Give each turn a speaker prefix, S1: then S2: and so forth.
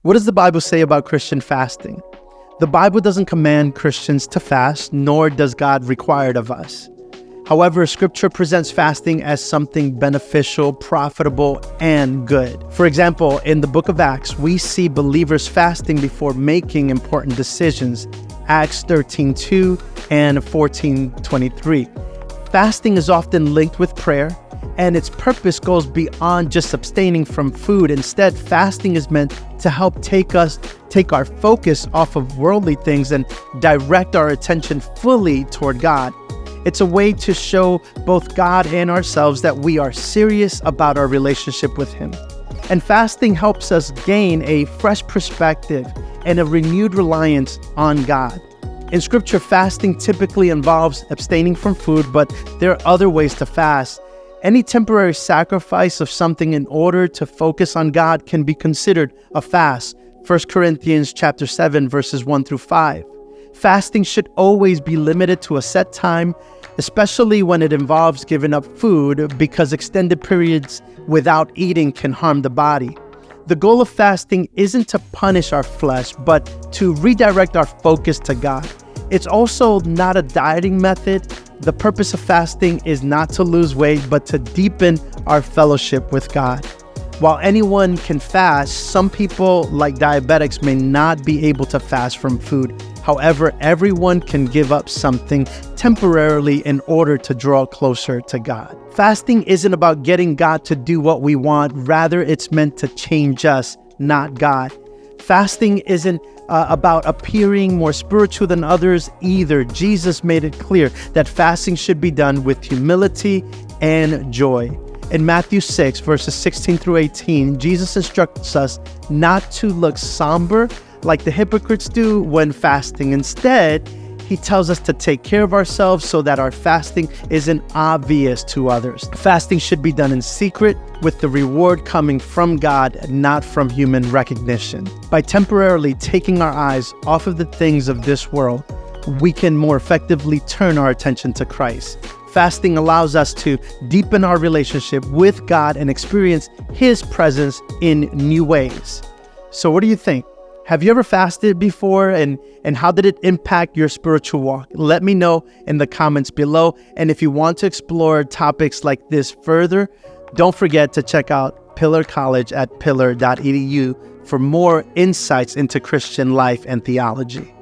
S1: What does the Bible say about Christian fasting? The Bible doesn't command Christians to fast, nor does God require it of us. However, Scripture presents fasting as something beneficial, profitable, and good. For example, in the book of Acts, we see believers fasting before making important decisions. Acts 13:2 and 14:23. Fasting is often linked with prayer, and its purpose goes beyond just abstaining from food. Instead, fasting is meant to help take our focus off of worldly things and direct our attention fully toward God. It's a way to show both God and ourselves that we are serious about our relationship with Him. And fasting helps us gain a fresh perspective and a renewed reliance on God. In Scripture, fasting typically involves abstaining from food, but there are other ways to fast. Any temporary sacrifice of something in order to focus on God can be considered a fast. 1 Corinthians chapter 7, verses 1 through 5. Fasting should always be limited to a set time, especially when it involves giving up food, because extended periods without eating can harm the body. The goal of fasting isn't to punish our flesh, but to redirect our focus to God. It's also not a dieting method. The purpose of fasting is not to lose weight, but to deepen our fellowship with God. While anyone can fast, some people, like diabetics, may not be able to fast from food. However, everyone can give up something temporarily in order to draw closer to God. Fasting isn't about getting God to do what we want. Rather, it's meant to change us, not God. Fasting isn't about appearing more spiritual than others either. Jesus made it clear that fasting should be done with humility and joy. In Matthew 6, verses 16 through 18, Jesus instructs us not to look somber like the hypocrites do when fasting. Instead, He tells us to take care of ourselves so that our fasting isn't obvious to others. Fasting should be done in secret, with the reward coming from God, not from human recognition. By temporarily taking our eyes off of the things of this world, we can more effectively turn our attention to Christ. Fasting allows us to deepen our relationship with God and experience His presence in new ways. So what do you think? Have you ever fasted before, and how did it impact your spiritual walk? Let me know in the comments below. And if you want to explore topics like this further, don't forget to check out Pillar College at pillar.edu for more insights into Christian life and theology.